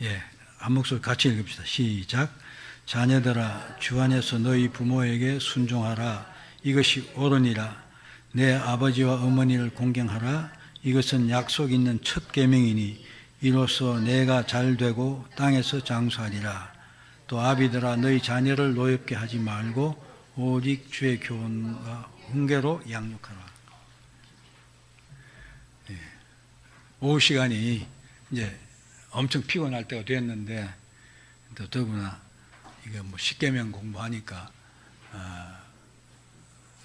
예, 한 목소리 같이 읽읍시다. 시작. 자녀들아, 주 안에서 너희 부모에게 순종하라. 이것이 옳으니라. 내 아버지와 어머니를 공경하라. 이것은 약속 있는 첫 계명이니 이로써 내가 잘되고 땅에서 장수하리라. 또 아비들아, 너희 자녀를 노엽게 하지 말고 오직 주의 교훈과 훈계로 양육하라. 예. 오후 시간이 이제 엄청 피곤할 때가 됐는데 또 더구나 이거 뭐 십계명 공부하니까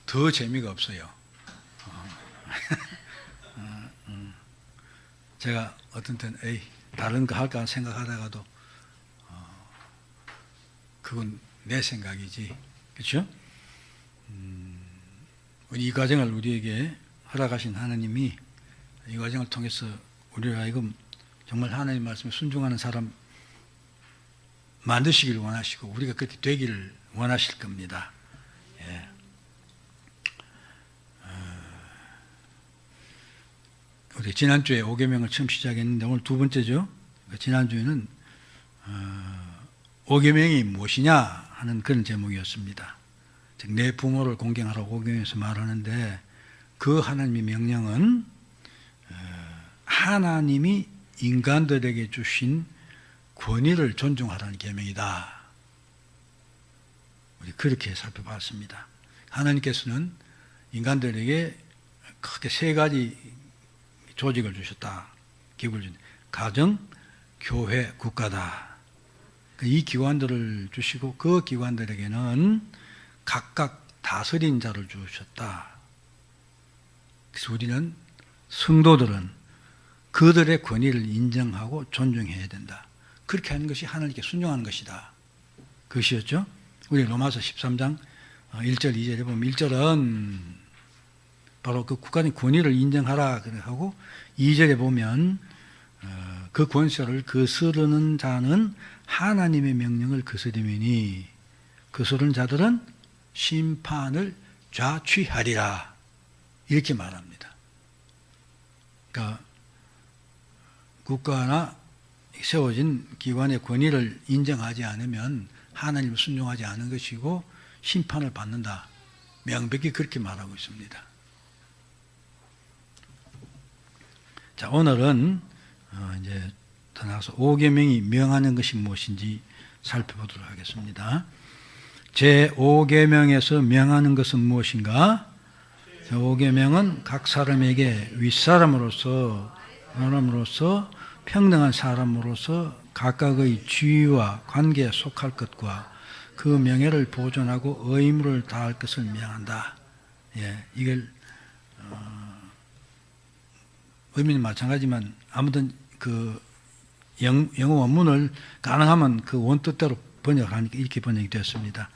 더 재미가 없어요. 제가 어떤 때는 다른 거 할까 생각하다가도 그건 내 생각이지, 그렇죠? 이 과정을 우리에게 허락하신 하나님이 이 과정을 통해서 우리를 하여금 정말 하나님 말씀에 순종하는 사람 만드시기를 원하시고 우리가 그렇게 되기를 원하실 겁니다. 예. 우리 지난주에 5계명을 처음 시작했는데 오늘 두 번째죠. 지난주에는 5계명이 무엇이냐 하는 그런 제목이었습니다. 즉 내 부모를 공경하라고 5계명에서 말하는데 그 하나님의 명령은 하나님이 인간들에게 주신 권위를 존중하라는 계명이다. 우리 그렇게 살펴봤습니다. 하나님께서는 인간들에게 크게 세 가지 조직을 주셨다. 기구를 주셨다. 가정, 교회, 국가다. 이 기관들을 주시고 그 기관들에게는 각각 다스린 자를 주셨다. 그래서 우리는 성도들은 그들의 권위를 인정하고 존중해야 된다. 그렇게 하는 것이 하나님께 순종하는 것이다. 그것이었죠. 우리 로마서 13장 1절 2절에 보면 1절은 바로 그 국가의 권위를 인정하라 하고 2절에 보면 그 권세를 거스르는 자는 하나님의 명령을 거스르매니 거스르는 자들은 심판을 좌취하리라. 이렇게 말합니다. 그러니까 국가나 세워진 기관의 권위를 인정하지 않으면 하나님을 순종하지 않은 것이고 심판을 받는다. 명백히 그렇게 말하고 있습니다. 자, 오늘은 이제 더 나아가서 5계명이 명하는 것이 무엇인지 살펴보도록 하겠습니다. 제5계명에서 명하는 것은 무엇인가? 제5계명은 각 사람에게 윗사람으로서 평등한 사람으로서 각각의 지위와 관계에 속할 것과 그 명예를 보존하고 의무를 다할 것을 명한다. 예, 이걸 의미는 마찬가지지만 아무튼 그 영어 원문을 가능하면 그 원뜻대로 번역을 하니까 이렇게 번역이 되었습니다.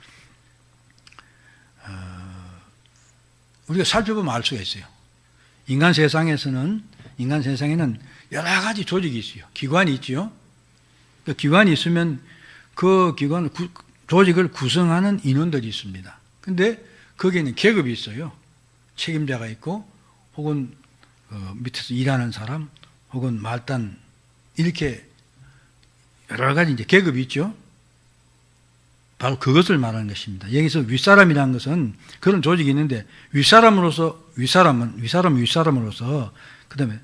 우리가 살펴보면 알 수가 있어요. 인간 세상에는 여러 가지 조직이 있어요. 기관이 있죠. 그 기관이 있으면 그 기관 조직을 구성하는 인원들이 있습니다. 근데 거기에는 계급이 있어요. 책임자가 있고 혹은 밑에서 일하는 사람 혹은 말단 이렇게 여러 가지 이제 계급이 있죠. 바로 그것을 말하는 것입니다. 여기서 윗사람이라는 것은 그런 조직이 있는데 윗사람으로서 그다음에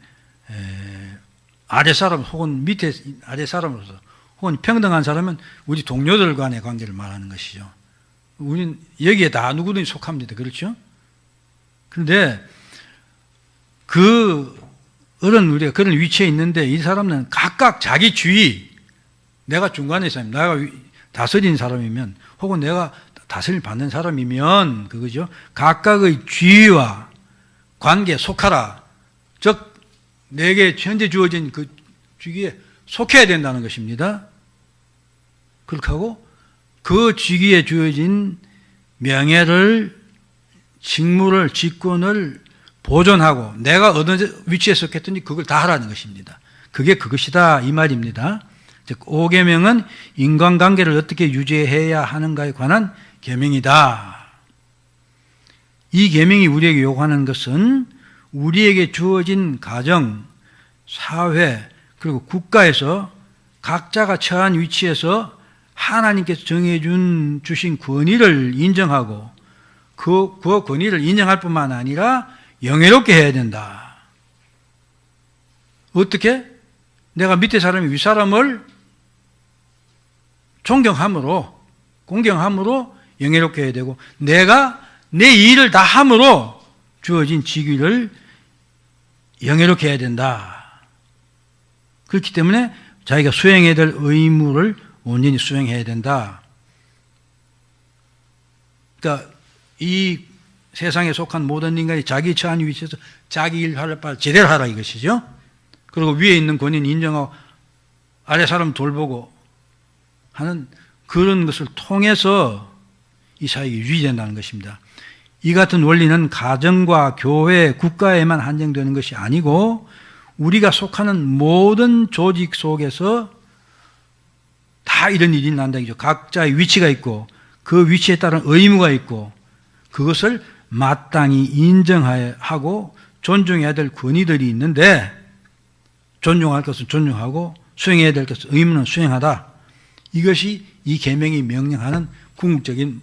아랫사람 혹은 밑에 아랫사람으로서 혹은 평등한 사람은 우리 동료들 간의 관계를 말하는 것이죠. 우리는 여기에 다 누구든지 속합니다. 그렇죠? 그런데 우리가 그런 위치에 있는데 이 사람은 각각 자기 주의, 내가 중간에 있으면, 내가 다스린 사람이면 혹은 내가 다스림을 받는 사람이면 그거죠. 각각의 주의와 관계에 속하라. 즉 내게 현재 주어진 그 주기에 속해야 된다는 것입니다. 그렇게 하고 그 주기에 주어진 명예를, 직무를, 직권을 보존하고 내가 어느 위치에 속했든지 그걸 다 하라는 것입니다. 그게 그것이다 이 말입니다. 즉 5계명은 인간관계를 어떻게 유지해야 하는가에 관한 계명이다. 이 계명이 우리에게 요구하는 것은 우리에게 주어진 가정, 사회 그리고 국가에서 각자가 처한 위치에서 하나님께서 주신 권위를 인정하고 그 권위를 인정할 뿐만 아니라 영예롭게 해야 된다. 어떻게? 내가 밑에 사람이 윗사람을 존경함으로, 공경함으로 영예롭게 해야 되고, 내가 내 일을 다 함으로 주어진 직위를 영예롭게 해야 된다. 그렇기 때문에 자기가 수행해야 될 의무를 온전히 수행해야 된다. 그러니까 이 세상에 속한 모든 인간이 자기 처한 위치에서 자기 일을 제대로 하라 이것이죠. 그리고 위에 있는 권위는 인정하고 아래 사람 돌보고 하는 그런 것을 통해서 이 사회가 유지된다는 것입니다. 이 같은 원리는 가정과 교회, 국가에만 한정되는 것이 아니고 우리가 속하는 모든 조직 속에서 다 이런 일이 난다는 거죠. 각자의 위치가 있고 그 위치에 따른 의무가 있고 그것을 마땅히 인정하고 존중해야 될 권위들이 있는데 존중할 것은 존중하고 수행해야 될 것은 의무는 수행하다. 이것이 이 계명이 명령하는 궁극적인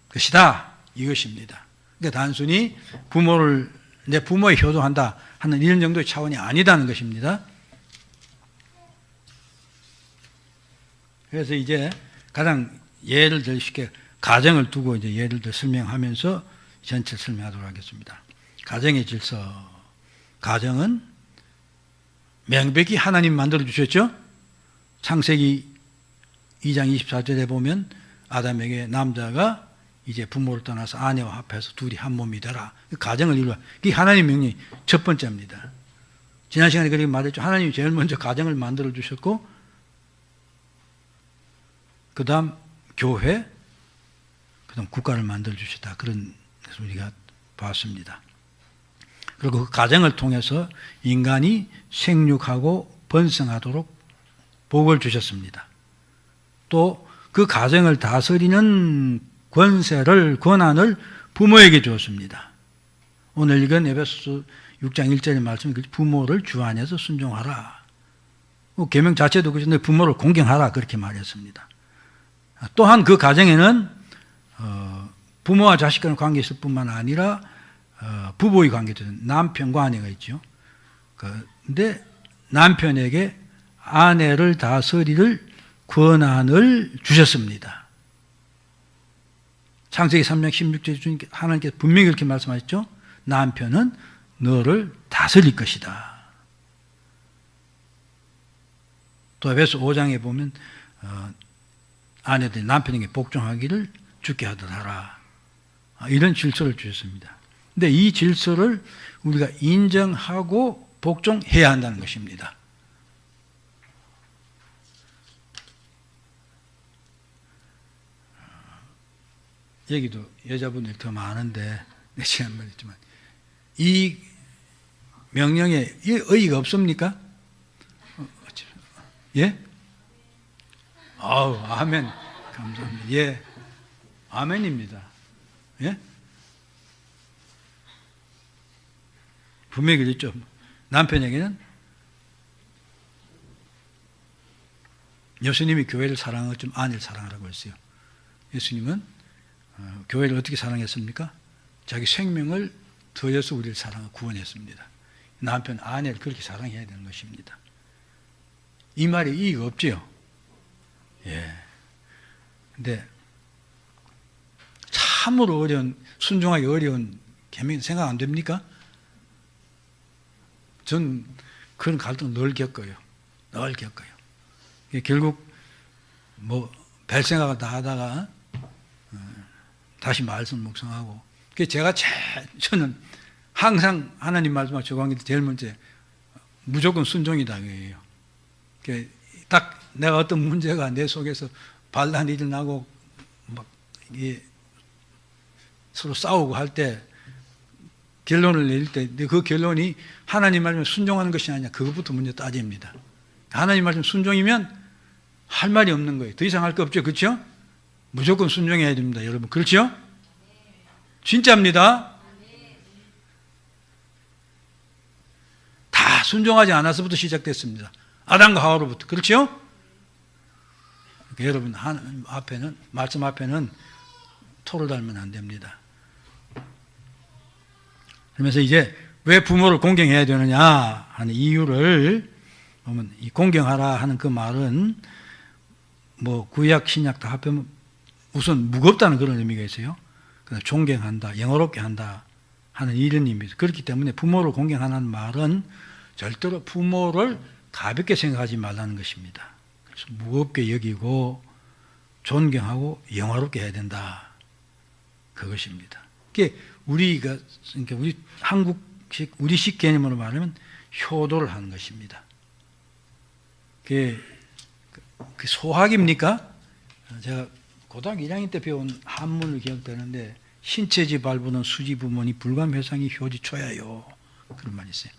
것이다. 이것입니다. 그러니까 단순히 내 부모에 효도한다 하는 이런 정도의 차원이 아니다는 것입니다. 그래서 이제 가장 예를 들어 쉽게 가정을 두고 이제 예를 들어 설명하면서 전체 설명하도록 하겠습니다. 가정의 질서. 가정은 명백히 하나님 만들어 주셨죠? 창세기 2장 24절에 보면 아담에게 남자가 이제 부모를 떠나서 아내와 합해서 둘이 한 몸이 되라. 가정을 이루라. 그게 하나님 명령이 첫 번째입니다. 지난 시간에 그렇게 말했죠. 하나님이 제일 먼저 가정을 만들어 주셨고 그 다음 교회, 그 다음 국가를 만들어 주셨다. 그런 것을 우리가 봤습니다. 그리고 그 가정을 통해서 인간이 생육하고 번성하도록 복을 주셨습니다. 또 그 가정을 다스리는 권한을 부모에게 주었습니다. 오늘 읽은 에베소서 6장 1절의 말씀, 부모를 주 안에서 순종하라. 계명 자체도 그런데 부모를 공경하라 그렇게 말했습니다. 또한 그 가정에는 부모와 자식 간의 관계 있을 뿐만 아니라 부부의 관계도 남편과 아내가 있죠. 그런데 남편에게 아내를 다스릴 권한을 주셨습니다. 창세기 3장 16절에 주님께 하나님께서 분명히 그렇게 말씀하셨죠. 남편은 너를 다스릴 것이다. 또 에베소 5장에 보면 아내들이 남편에게 복종하기를 주께 하더라. 이런 질서를 주셨습니다. 근데 이 질서를 우리가 인정하고 복종해야 한다는 것입니다. 여기도 여자분들이 더 많은데 내 시간 말했지만 이 명령에 의의가 없습니까? 예? 아우, 아멘. 감사합니다. 예. 아멘입니다. 예? 분명히 그랬죠. 남편에게는 예수님이 교회를 사랑하고 좀 아내를 사랑하라고 했어요. 예수님은 교회를 어떻게 사랑했습니까? 자기 생명을 더해서 우리를 사랑하고 구원했습니다. 남편, 아내를 그렇게 사랑해야 되는 것입니다. 이 말이 이의가 없지요? 예. 근데 참으로 어려운, 순종하기 어려운 계명 생각 안 됩니까? 전 그런 갈등을 늘 겪어요. 늘 겪어요. 결국 별 생각을 다 하다가 다시 말씀 묵상하고. 저는 항상 하나님 말씀과 적용할 때 제일 먼저 무조건 순종이다 이거예요. 딱 내가 어떤 문제가 내 속에서 반란이 일어나고 막 이게 서로 싸우고 할 때 결론을 내릴 때 그 결론이 하나님 말씀에 순종하는 것이 아니냐 그것부터 먼저 따집니다. 하나님 말씀 순종이면 할 말이 없는 거예요. 더 이상 할 거 없죠. 그렇죠? 무조건 순종해야 됩니다. 여러분. 그렇죠? 진짜입니다. 다 순종하지 않아서부터 시작됐습니다. 아담과 하와로부터. 그렇죠? 그러니까 여러분 하나님 앞에는, 말씀 앞에는 토를 달면 안 됩니다. 그러면서 이제 왜 부모를 공경해야 되느냐 하는 이유를 보면, 이 공경하라 하는 그 말은 뭐 구약 신약 다 합하면 우선 무겁다는 그런 의미가 있어요. 존경한다, 영어롭게 한다 하는 이런 의미죠. 그렇기 때문에 부모를 공경하는 말은 절대로 부모를 가볍게 생각하지 말라는 것입니다. 그래서 무겁게 여기고 존경하고 영화롭게 해야 된다. 그것입니다. 그게 그러니까 우리 한국식, 우리식 개념으로 말하면 효도를 하는 것입니다. 그게 소학입니까? 제가 고등학교 1학년 때 배운 한문을 기억되는데, 신체지 발부는 수지 부모니 불감회상이 효지 초야요. 그런 말이 있어요.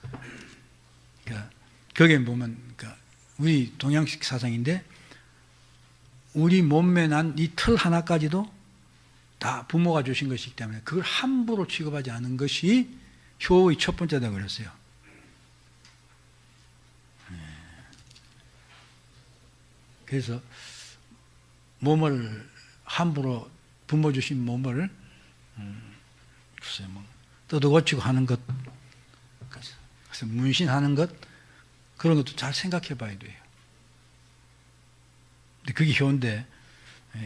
그러니까 거기에 보면, 그러니까 우리 동양식 사상인데, 우리 몸매 난 이 틀 하나까지도 다 부모가 주신 것이기 때문에 그걸 함부로 취급하지 않은 것이 효의 첫 번째다 그랬어요. 그래서 몸을 함부로, 부모 주신 몸을 글쎄 뭐 뜯어고치고 하는 것, 그래서 문신하는 것, 그런 것도 잘 생각해 봐야 돼요. 근데 그게 효인데,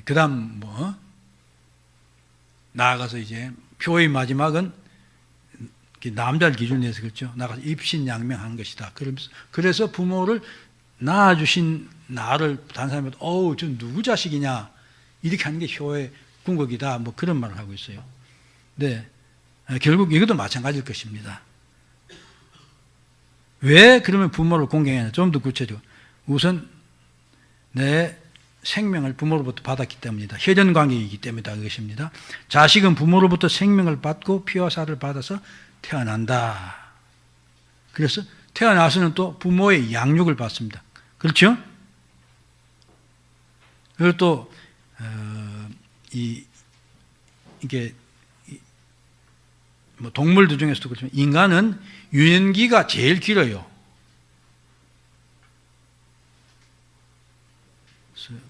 그 다음 뭐 나아가서 이제 표의 마지막은 남자를 기준으로 해서 그렇죠. 나가서 입신양명하는 것이다. 그래서 부모를 낳아주신 나를 다른 사람이 어우 저 누구 자식이냐 이렇게 하는 게 효의 궁극이다. 뭐 그런 말을 하고 있어요. 네, 결국 이것도 마찬가지일 것입니다. 왜 그러면 부모를 공경해야 하냐? 좀 더 구체적으로. 우선 내 생명을 부모로부터 받았기 때문이다. 혈연관계이기 때문이다. 그것입니다. 자식은 부모로부터 생명을 받고 피와 살을 받아서 태어난다. 그래서 태어나서는 또 부모의 양육을 받습니다. 그렇죠? 그리고 또 이게 뭐 동물들 중에서도 그렇지만 인간은 유년기가 제일 길어요.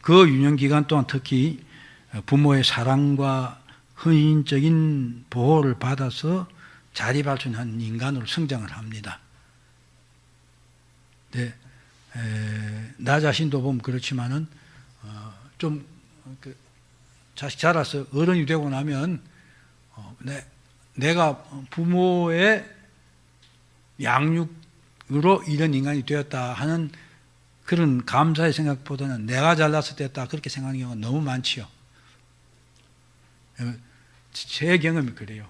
그 유년 기간 동안 특히 부모의 사랑과 헌신적인 보호를 받아서 자리발전한 인간으로 성장을 합니다. 네, 나 자신도 보면 그렇지만은 좀 자식 자라서 어른이 되고 나면 내가 부모의 양육으로 이런 인간이 되었다 하는 그런 감사의 생각보다는 내가 잘나서 됐다 그렇게 생각하는 경우가 너무 많지요. 제 경험이 그래요.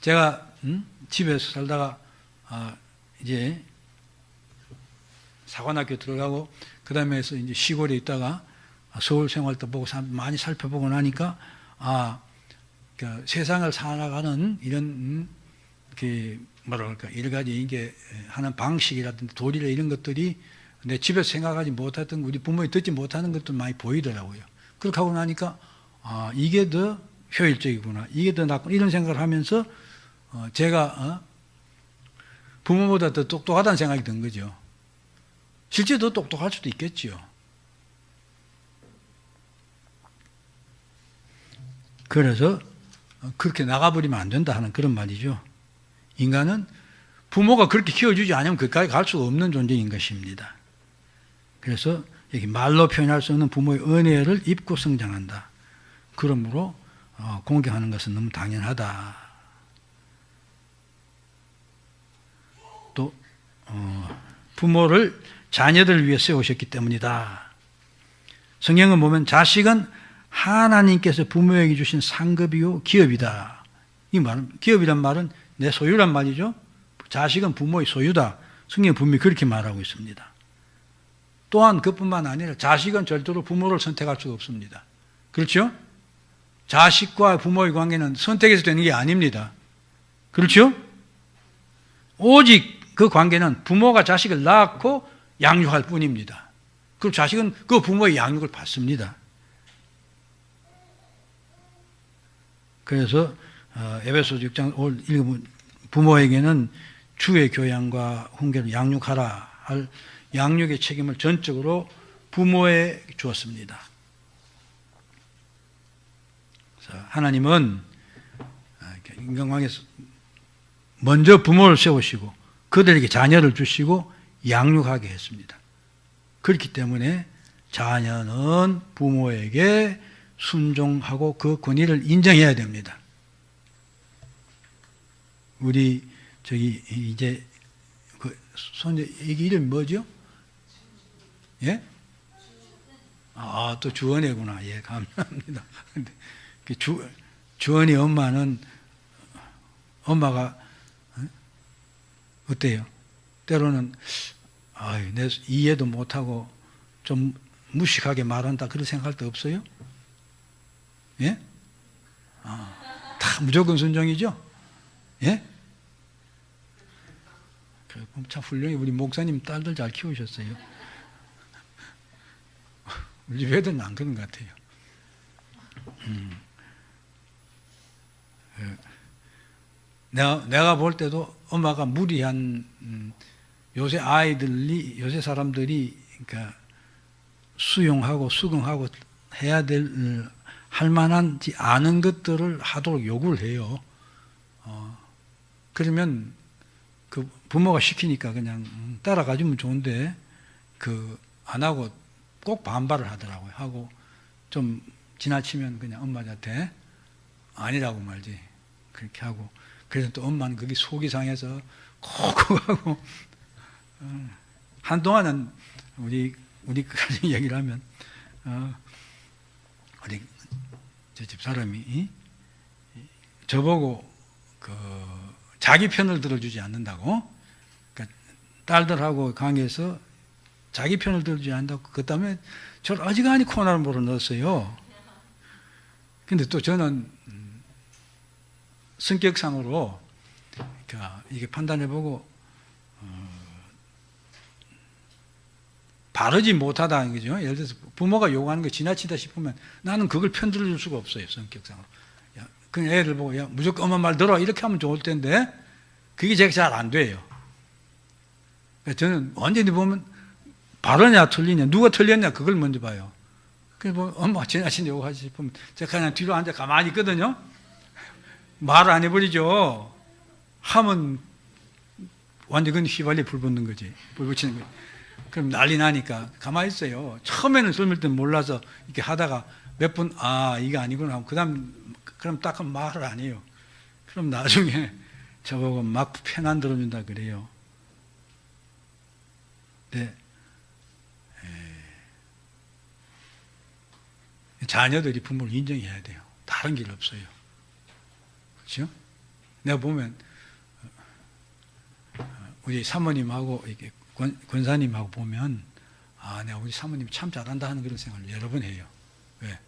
제가 집에서 살다가 이제 사관학교 들어가고 그 다음에 이제 시골에 있다가 서울 생활도 보고 많이 살펴보고 나니까 그러니까 세상을 살아가는 이런 뭐랄까 여러 가지 이게 하는 방식이라든지 도리나 이런 것들이 내 집에서 생각하지 못했던 우리 부모이 듣지 못하는 것도 많이 보이더라고요. 그렇게 하고 나니까 이게 더 효율적이구나, 이게 더 낫구나 이런 생각을 하면서 제가 부모보다 더 똑똑하다는 생각이 든 거죠. 실제 더 똑똑할 수도 있겠지요. 그래서 그렇게 나가버리면 안 된다 하는 그런 말이죠. 인간은 부모가 그렇게 키워주지 않으면 그까지 갈 수가 없는 존재인 것입니다. 그래서 여기 말로 표현할 수 없는 부모의 은혜를 입고 성장한다. 그러므로 공경하는 것은 너무 당연하다. 또 부모를 자녀들을 위해 세우셨기 때문이다. 성경을 보면 자식은 하나님께서 부모에게 주신 상급이요 기업이다. 이 말은, 기업이란 말은 내 소유란 말이죠. 자식은 부모의 소유다. 성경은 분명히 그렇게 말하고 있습니다. 또한 그뿐만 아니라 자식은 절대로 부모를 선택할 수가 없습니다. 그렇죠? 자식과 부모의 관계는 선택해서 되는 게 아닙니다. 그렇죠? 오직 그 관계는 부모가 자식을 낳고 양육할 뿐입니다. 그럼 자식은 그 부모의 양육을 받습니다. 그래서 에베소서 6장 오늘 읽으면 부모에게는 주의 교양과 훈계를 양육하라 할 양육의 책임을 전적으로 부모에 주었습니다. 그래서 하나님은 인간관계에서 먼저 부모를 세우시고 그들에게 자녀를 주시고 양육하게 했습니다. 그렇기 때문에 자녀는 부모에게 순종하고 그 권위를 인정해야 됩니다. 우리 이제 그 손자 이게 이름이 뭐죠? 예? 또 주원이구나. 예, 감사합니다. 근데 주원이 엄마가 어때요? 때로는 내 이해도 못하고 좀 무식하게 말한다 그런 생각할 때 없어요? 예? 다 무조건 순종이죠? 예? 참 훌륭히 우리 목사님 딸들 잘 키우셨어요. 우리 집 애들은 안 그런 것 같아요. 내가 볼 때도 엄마가 무리한 요새 사람들이 그러니까 수용하고 수긍하고 해야 할 만한지 아는 것들을 하도록 요구를 해요. 그러면 그 부모가 시키니까 그냥 따라가주면 좋은데 안 하고 꼭 반발을 하더라고요. 하고 좀 지나치면 그냥 엄마한테 아니라고 말지 그렇게 하고 그래서 또 엄마는 그게 속이 상해서 콕콕 하고 한동안은 우리 가정 얘기를 하면 우리 저 집 사람이 저보고 자기 편을 들어주지 않는다고 그러니까 딸들하고 강의에서 자기 편을 들어주지 않는다고 그 다음에 저를 어지간히 코너를 몰아넣었어요. 근데 또 저는 성격상으로 그러니까 이게 판단해보고 바르지 못하다는 거죠. 예를 들어서 부모가 요구하는 거 지나치다 싶으면 나는 그걸 편들어줄 수가 없어요. 성격상으로. 그냥 애를 보고 무조건 엄마 말 들어 이렇게 하면 좋을 텐데 그게 제가 잘 안 돼요. 저는 완전히 보면 바르냐 틀리냐 누가 틀렸냐 그걸 먼저 봐요. 그래서 뭐 엄마 지나친 요구하지 싶으면 제가 그냥 뒤로 앉아 가만히 있거든요. 말을 안 해버리죠. 하면 완전 그건 휘발리 불 붙는 거지. 불 붙이는 거지. 그럼 난리 나니까 가만히 있어요. 처음에는 젊을 때 몰라서 이렇게 하다가 몇 분, 이게 아니구나 하고 그럼 딱 말을 안 해요. 그럼 나중에 저보고 막 편 안 들어준다 그래요. 네. 자녀들이 부모를 인정해야 돼요. 다른 길 없어요. 그렇죠? 내가 보면 우리 사모님하고 이렇게 권사님하고 보면 내가 우리 사모님이 참 잘한다 하는 그런 생각을 여러 번 해요. 왜?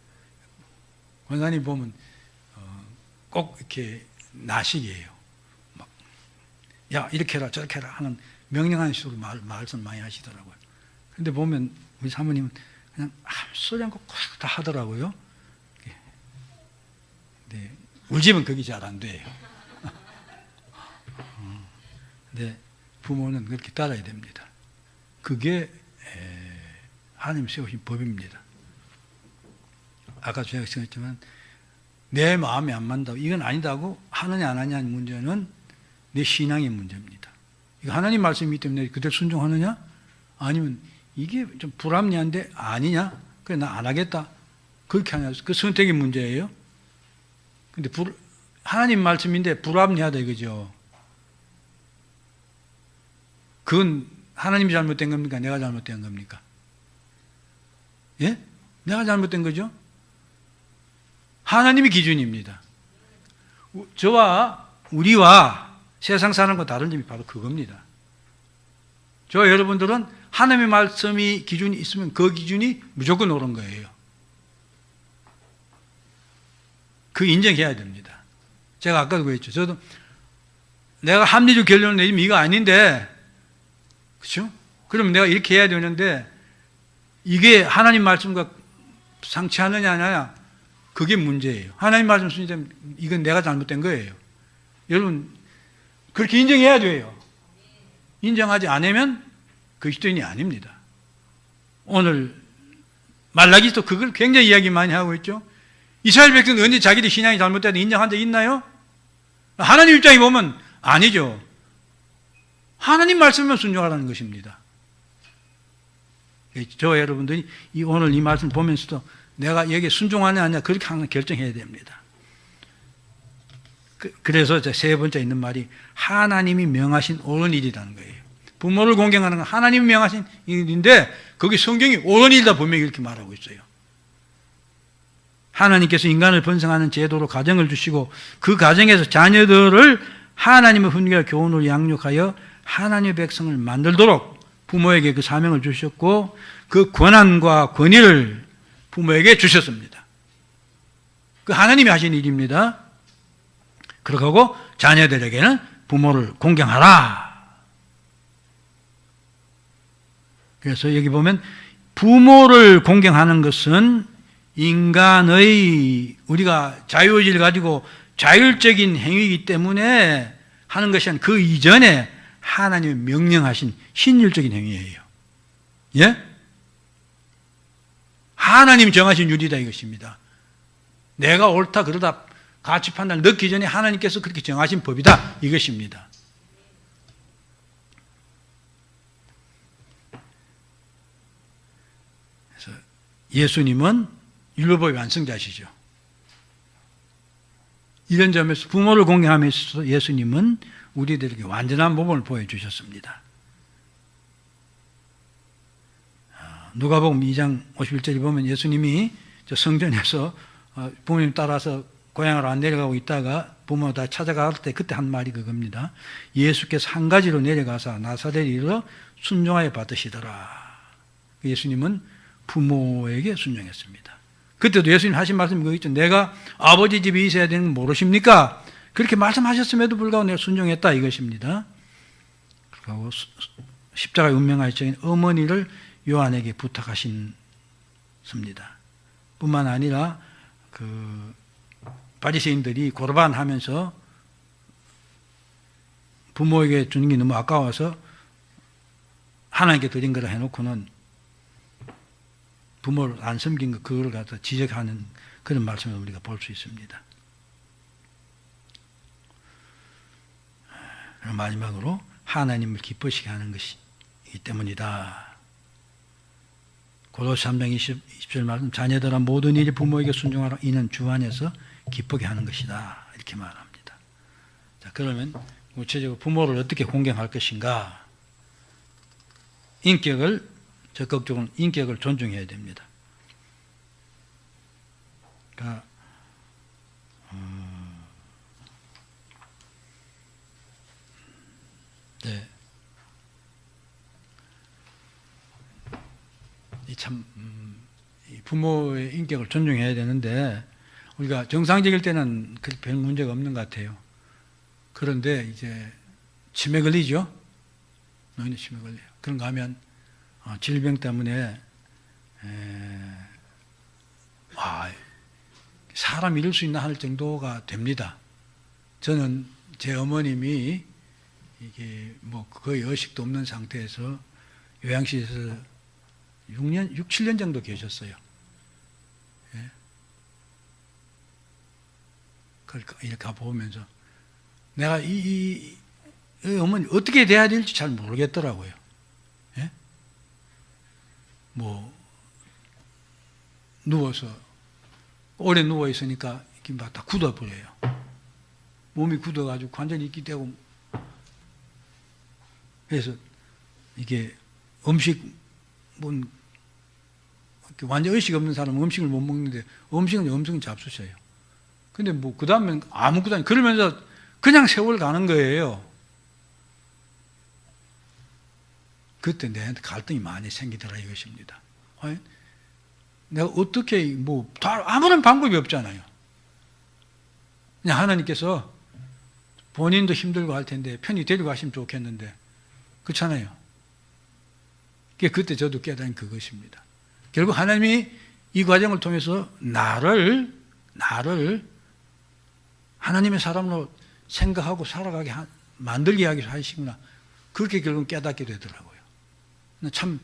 권사님 보면 꼭 이렇게 나식이에요. 막, 야 이렇게 해라 저렇게 해라 하는 명령하는 식으로 말씀 많이 하시더라고요. 근데 보면 우리 사모님은 그냥 아무 소리 않고 꽉 다 하더라고요. 네, 우리 집은 그게 잘 안 돼요. 근데 부모는 그렇게 따라야 됩니다. 그게 하나님 세우신 법입니다. 아까 제가 말씀했지만 내 마음에 안 맞는다고 이건 아니다고 하느냐 안 하느냐는 문제는 내 신앙의 문제입니다. 이거 하나님 말씀이기 때문에 그대로 순종하느냐 아니면 이게 좀 불합리한데 아니냐 그래 나 안 하겠다 그렇게 하냐 그 선택의 문제예요. 근데 하나님 말씀인데 불합리하다 이거죠. 그건 하나님이 잘못된 겁니까? 내가 잘못된 겁니까? 예? 내가 잘못된 거죠? 하나님이 기준입니다. 우리와 세상 사는 거 다른 점이 바로 그겁니다. 저와 여러분들은 하나님의 말씀이 기준이 있으면 그 기준이 무조건 옳은 거예요. 그 인정해야 됩니다. 제가 아까도 그랬죠. 저도 내가 합리적 결론을 내리면 이거 아닌데 그렇죠? 그럼 내가 이렇게 해야 되는데 이게 하나님 말씀과 상치하느냐 아니냐 그게 문제예요. 하나님 말씀 순이되면 이건 내가 잘못된 거예요. 여러분 그렇게 인정해야 돼요. 인정하지 않으면 그리스도인이 아닙니다. 오늘 말라기도 그걸 굉장히 이야기 많이 하고 있죠. 이스라엘 백성은 언제 자기들 신앙이 잘못되다 인정한 적 있나요? 하나님 입장에 보면 아니죠. 하나님 말씀만 순종하라는 것입니다. 저 여러분들이 오늘 이 말씀 보면서도 내가 여기에 순종하냐 아니냐 그렇게 항상 결정해야 됩니다. 그래서 세 번째 있는 말이 하나님이 명하신 옳은 일이라는 거예요. 부모를 공경하는 건 하나님이 명하신 일인데 거기 성경이 옳은 일이다 분명히 이렇게 말하고 있어요. 하나님께서 인간을 번성하는 제도로 가정을 주시고 그 가정에서 자녀들을 하나님의 훈계와 교훈으로 양육하여 하나님의 백성을 만들도록 부모에게 그 사명을 주셨고 그 권한과 권위를 부모에게 주셨습니다. 그 하나님이 하신 일입니다. 그렇게 하고 자녀들에게는 부모를 공경하라. 그래서 여기 보면 부모를 공경하는 것은 인간의 우리가 자유의지를 가지고 자율적인 행위이기 때문에 하는 것이 아니라 그 이전에 하나님이 명령하신 신율적인 행위예요. 예? 하나님 정하신 율이다 이것입니다. 내가 옳다 그러다 가치 판단을 넣기 전에 하나님께서 그렇게 정하신 법이다 이것입니다. 그래서 예수님은 율법의 완성자시죠. 이런 점에서 부모를 공경하면서 예수님은 우리들에게 완전한 모범을 보여주셨습니다. 누가복음 2장 51절에 보면 예수님이 성전에서 부모님 따라서 고향으로 안 내려가고 있다가 부모 다 찾아갈 때 그때 한 말이 그겁니다. 예수께서 한 가지로 내려가서 나사렛에 이르러 순종하여 받으시더라. 예수님은 부모에게 순종했습니다. 그때도 예수님 하신 말씀이 그거 있죠. 내가 아버지 집에 있어야 되는 건 모르십니까? 그렇게 말씀하셨음에도 불구하고 내가 순종했다 이것입니다. 그리고 십자가의 운명하신 어머니를 요한에게 부탁하십니다. 뿐만 아니라 그 바리새인들이 고르반하면서 부모에게 주는 게 너무 아까워서 하나님께 드린 거라 해놓고는 부모를 안 섬긴 거 그걸 갖다 지적하는 그런 말씀을 우리가 볼 수 있습니다. 마지막으로 하나님을 기쁘시게 하는 것이기 때문이다. 고로시 3장 20절 말씀 자녀들아 모든 일이 부모에게 순종하라 이는 주 안에서 기쁘게 하는 것이다 이렇게 말합니다. 자, 그러면 구체적으로 부모를 어떻게 공경할 것인가? 인격을 적극적으로 인격을 존중해야 됩니다. 그러니까 네. 참 부모의 인격을 존중해야 되는데 우리가 정상적일 때는 그렇게 별 문제가 없는 것 같아요. 그런데 이제 치매 걸리죠. 노인의 치매 걸려요. 그런 거 하면 질병 때문에 사람 잃을 수 있나 할 정도가 됩니다. 저는 제 어머님이 이게 뭐 거의 의식도 없는 상태에서 요양실에서 6, 7년 정도 계셨어요. 예. 그러니까 이렇게 가보면서 내가 이 어머니 어떻게 돼야 될지 잘 모르겠더라고요. 예? 뭐 누워서 오래 누워 있으니까 이렇게 막 다 굳어버려요. 몸이 굳어가지고 관절이 있기 때문에 그래서 이게 음식 완전 의식 없는 사람은 음식을 못 먹는데 음식은 엄청 잡수셔요. 근데 뭐 그 다음엔 아무것도 아니고 그러면서 그냥 세월 가는 거예요. 그때 내한테 갈등이 많이 생기더라 이것입니다. 내가 어떻게 뭐 다 아무런 방법이 없잖아요. 그냥 하나님께서 본인도 힘들고 할 텐데 편히 데리고 가시면 좋겠는데 그렇잖아요. 그때 저도 깨달은 그것입니다. 결국 하나님이 이 과정을 통해서 나를 하나님의 사람으로 생각하고 살아가게 만들게 하시구나. 그렇게 결국 깨닫게 되더라고요. 참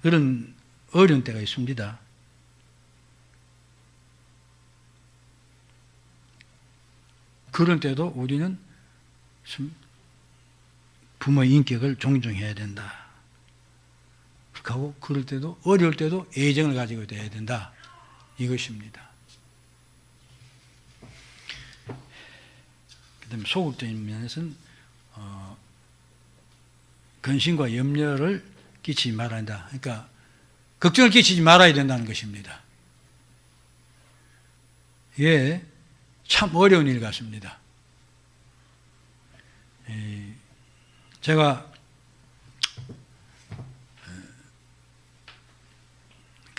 그런 어려운 때가 있습니다. 그런 때도 우리는 부모의 인격을 존중해야 된다. 그리고 그럴 때도 어려울 때도 애정을 가지고 있어야 된다. 이것입니다. 그 다음에 소극적인 면에서는 근심과 염려를 끼치지 말아야 한다. 그러니까 걱정을 끼치지 말아야 된다는 것입니다. 이게 참 어려운 일 같습니다. 제가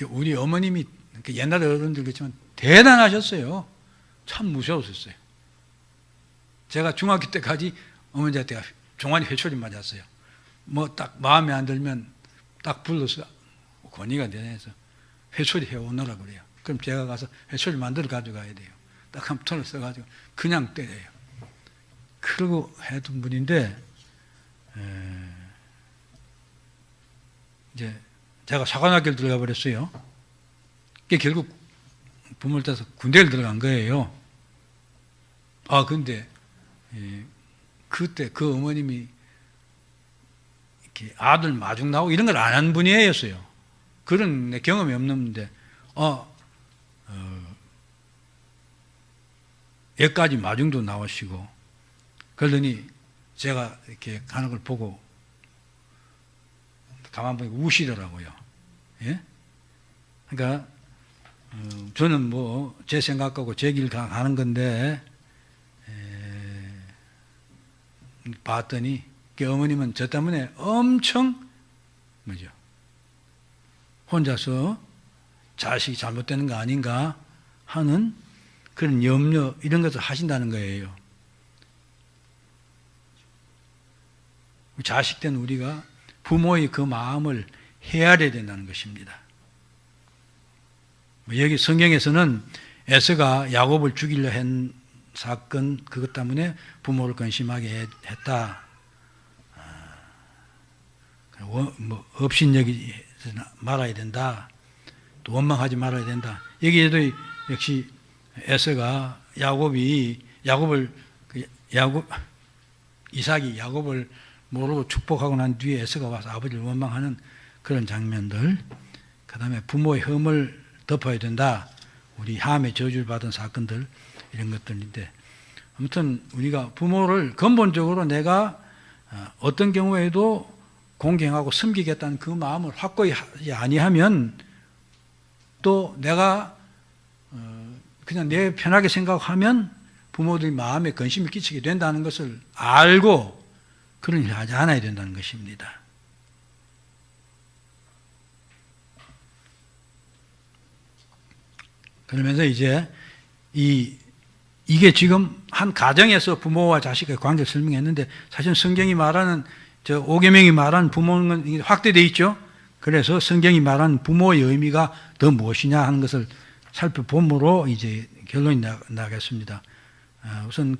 우리 어머님이 옛날에 어른들 그렇지만 대단하셨어요. 참 무서웠었어요. 제가 중학교 때까지 어머니한테 종아리 회초리 맞았어요. 뭐 딱 마음에 안 들면 딱 불러서 권위가 되면서 회초리 해오느라 그래요. 그럼 제가 가서 회초리 만들어 가져가야 돼요. 딱 한 톤을 써가지고 그냥 때려요. 그러고 했던 분인데 이제 제가 사관학교를 들어가 버렸어요. 그게 결국 부모를 따서 군대를 들어간 거예요. 근데 그때 그 어머님이 이렇게 아들 마중 나오고 이런 걸 안 한 분이었어요. 그런 내 경험이 없는데 여기까지 마중도 나오시고 그러더니 제가 이렇게 가는 걸 보고 가만 보니까 우시더라고요. 예? 그러니까 저는 뭐 제 생각하고 제 길 가는 건데 봤더니 그 어머님은 저 때문에 엄청 뭐죠? 혼자서 자식이 잘못되는 거 아닌가 하는 그런 염려 이런 것을 하신다는 거예요. 자식된 우리가 부모의 그 마음을 헤아려야 된다는 것입니다. 여기 성경에서는 에서가 야곱을 죽이려 한 사건 그것 때문에 부모를 근심하게 했다. 업신여기지 말아야 된다. 또 원망하지 말아야 된다. 여기에도 역시 에서가 이삭이 야곱을 모르고 축복하고 난 뒤에 에서가 와서 아버지를 원망하는 그런 장면들. 그 다음에 부모의 흠을 덮어야 된다. 우리 함의 저주를 받은 사건들 이런 것들인데 아무튼 우리가 부모를 근본적으로 내가 어떤 경우에도 공경하고 섬기겠다는 그 마음을 확고히 하지 아니하면 또 내가 그냥 내 편하게 생각하면 부모들이 마음에 근심을 끼치게 된다는 것을 알고 그런 일을 하지 않아야 된다는 것입니다. 그러면서 이제 이게 지금 한 가정에서 부모와 자식의 관계를 설명했는데 사실 성경이 말하는 오계명이 말하는 부모는 확대되어 있죠. 그래서 성경이 말하는 부모의 의미가 더 무엇이냐 하는 것을 살펴봄으로 이제 결론이 나겠습니다. 우선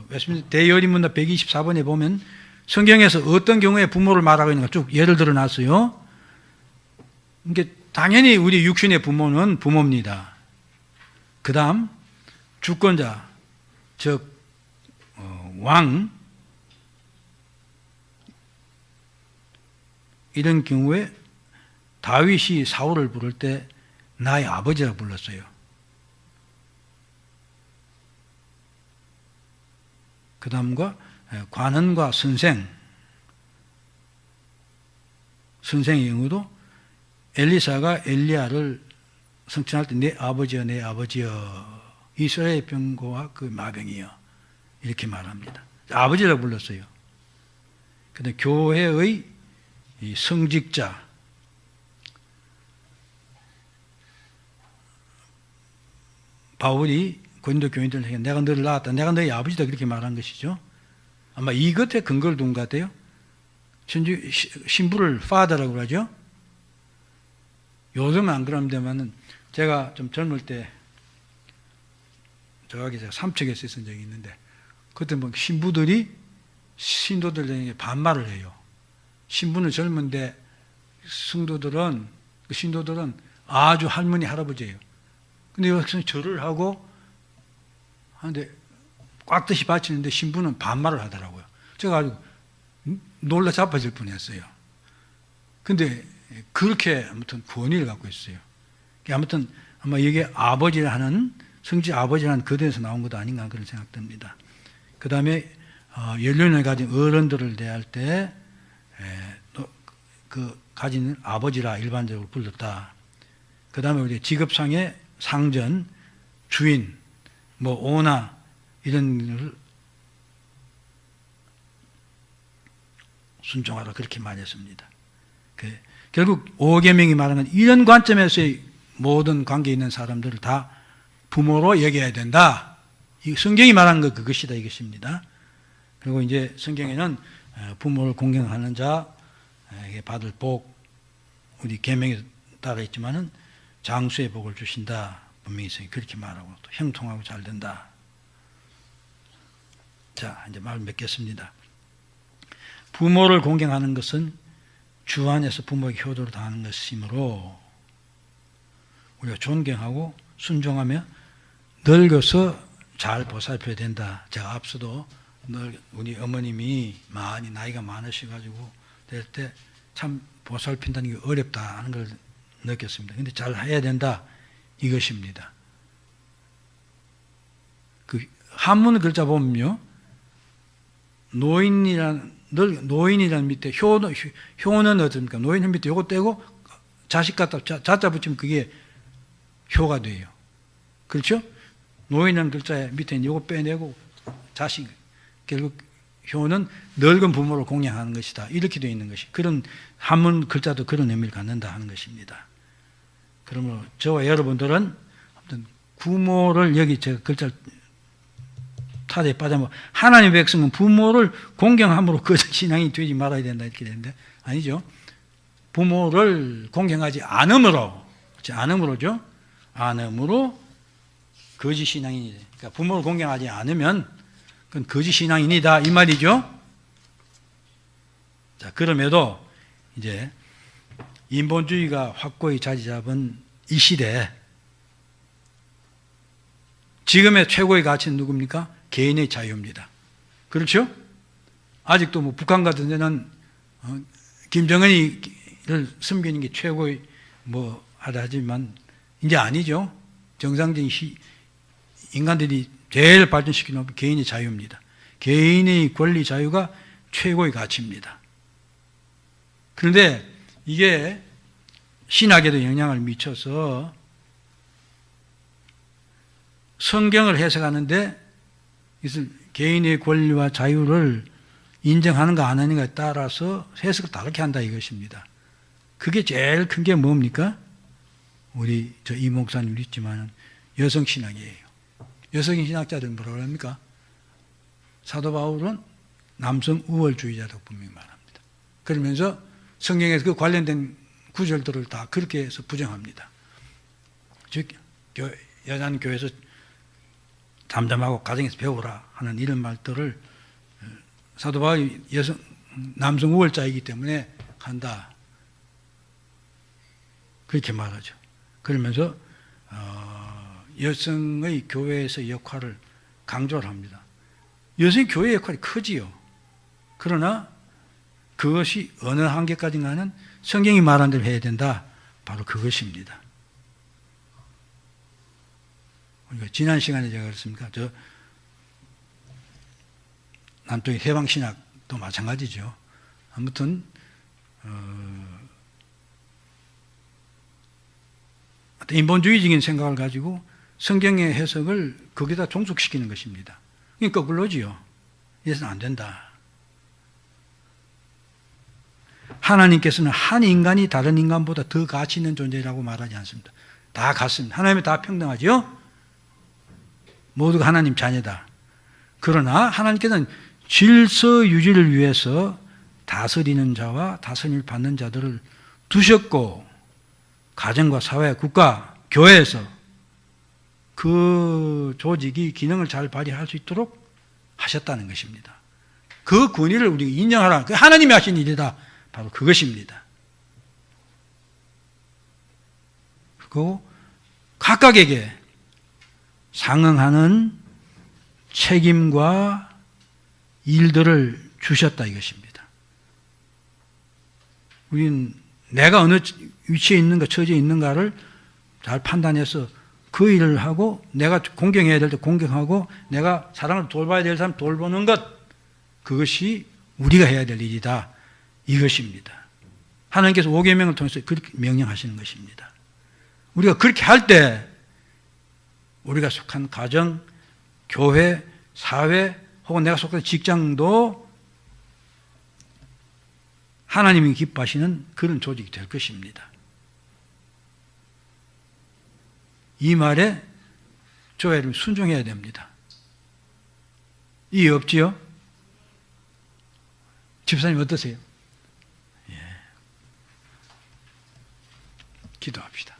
웨스트민스터 대여리문답 124번에 보면 성경에서 어떤 경우에 부모를 말하고 있는가 쭉 예를 들어 놨어요. 이게 당연히 우리 육신의 부모는 부모입니다. 그 다음 주권자 즉 왕 이런 경우에 다윗이 사울을 부를 때 나의 아버지라고 불렀어요. 그 다음과 관원과 선생의 경우도 엘리사가 엘리야를 성칭할 때 내 아버지여 내 아버지여 이스라엘 병고와 그 마병이여 이렇게 말합니다. 아버지라고 불렀어요. 그런데 교회의 이 성직자 바울이 고린도 교인들에게 내가 너를 낳았다. 내가 너의 아버지다. 그렇게 말한 것이죠. 아마 이것에 근거를 둔 것 같아요. 신부를 father라고 그러죠. 요즘은 안 그런데만은 제가 좀 젊을 때 저기 제가 삼척에 있었던 적이 있는데 그때 뭐 신부들이 신도들에게 반말을 해요. 신부는 젊은데 신도들은 아주 할머니 할아버지예요. 근데 여기서 절을 하고 하는데 꽉듯이 바치는데 신부는 반말을 하더라고요. 제가 아주 놀라 자빠질 뻔했어요. 근데 그렇게 아무튼 권위를 갖고 있어요. 아무튼 아마 이게 아버지를 하는 성지 아버지라는 거대에서 나온 것도 아닌가 그런 생각됩니다. 그 다음에 연륜을 가진 어른들을 대할 때 그 가진 아버지라 일반적으로 불렀다. 그 다음에 우리 직업상의 상전, 주인, 뭐 오나 이런 순종하라 그렇게 말했습니다. 결국 오계명이 말하는 이런 관점에서의 모든 관계에 있는 사람들을 다 부모로 여겨야 된다. 이 성경이 말하는 거 그것이다 이것입니다. 그리고 이제 성경에는 부모를 공경하는 자에게 받을 복, 우리 계명에 따라 있지만은 장수의 복을 주신다. 분명히 그렇게 말하고 또 형통하고 잘 된다. 자, 이제 말 맺겠습니다. 부모를 공경하는 것은 주 안에서 부모에게 효도를 다하는 것이므로 우리가 존경하고 순종하며 늙어서 잘 보살펴야 된다. 제가 앞서도 우리 어머님이 많이 나이가 많으셔가지고 될 때 참 보살핀다는 게 어렵다 하는 걸 느꼈습니다. 근데 잘 해야 된다 이것입니다. 그 한문 글자 보면요, 노인이란 밑에 효는 어떻습니까? 노인은 밑에 요거 떼고 자식 갖다 자자 붙이면 그게 효가 돼요. 그렇죠? 노인이라는 글자에 밑에 요거 빼내고 자식, 결국 효는 늙은 부모를 공양하는 것이다. 이렇게 되어 있는 것이 그런 한문 글자도 그런 의미를 갖는다 하는 것입니다. 그러므로 저와 여러분들은 아무튼 부모를 여기 제가 글자를 타자에 빠져면 하나님의 백성은 부모를 공경함으로 그 신앙이 되지 말아야 된다 이렇게 되는데 아니죠. 부모를 공경하지 않음으로, 않음으로죠. 않음으로 거짓 신앙인이다. 그러니까 부모를 공경하지 않으면 그건 거짓 신앙인이다 이 말이죠. 자, 그럼에도 이제 인본주의가 확고히 자리 잡은 이 시대에 지금의 최고의 가치는 누굽니까? 개인의 자유입니다. 그렇죠? 아직도 뭐 북한 같은 데는 김정은이를 섬기는 게 최고의 뭐 하다 하지만 이제 아니죠. 정상적인 인간들이 제일 발전시키는 건 개인의 자유입니다. 개인의 권리 자유가 최고의 가치입니다. 그런데 이게 신학에도 영향을 미쳐서 성경을 해석하는데 이것을 개인의 권리와 자유를 인정하는가 안 하는가에 따라서 해석을 다르게 한다 이것입니다. 그게 제일 큰 게 뭡니까? 우리 이 목사님 믿지만 여성 신학이에요. 여성 신학자들은 뭐라고 합니까? 사도 바울은 남성 우월주의자라고 분명히 말합니다. 그러면서 성경에서 그 관련된 구절들을 다 그렇게 해서 부정합니다. 즉 여자는 교회에서 잠잠하고 가정에서 배우라 하는 이런 말들을 사도 바울이 남성 우월자이기 때문에 한다. 그렇게 말하죠. 그러면서 여성의 교회에서 역할을 강조를 합니다. 여성의 교회의 역할이 크지요. 그러나 그것이 어느 한계까지인가는 성경이 말한 대로 해야 된다. 바로 그것입니다. 우리가 지난 시간에 제가 그랬습니까? 남쪽의 해방신학도 마찬가지죠. 아무튼 인본주의적인 생각을 가지고 성경의 해석을 거기다 종속시키는 것입니다. 이게 거꾸로지요. 이래서는 안 된다. 하나님께서는 한 인간이 다른 인간보다 더 가치 있는 존재라고 말하지 않습니다. 다 같습니다. 하나님은 다 평등하죠. 모두가 하나님 자녀다. 그러나 하나님께서는 질서 유지를 위해서 다스리는 자와 다스림을 받는 자들을 두셨고 가정과 사회, 국가, 교회에서 그 조직이 기능을 잘 발휘할 수 있도록 하셨다는 것입니다. 그 권위를 우리가 인정하라. 그 하나님이 하신 일이다. 바로 그것입니다. 그리고 각각에게 상응하는 책임과 일들을 주셨다 이것입니다. 우리는 내가 어느 위치에 있는가, 처지에 있는가를 잘 판단해서 그 일을 하고, 내가 공경해야 될 때 공경하고, 내가 사람을 돌봐야 될 사람 돌보는 것, 그것이 우리가 해야 될 일이다 이것입니다. 하나님께서 5계명을 통해서 그렇게 명령하시는 것입니다. 우리가 그렇게 할 때 우리가 속한 가정, 교회, 사회 혹은 내가 속한 직장도 하나님이 기뻐하시는 그런 조직이 될 것입니다. 이 말에 저와 여러분 순종해야 됩니다. 이해 없지요? 집사님 어떠세요? 예. 기도합시다.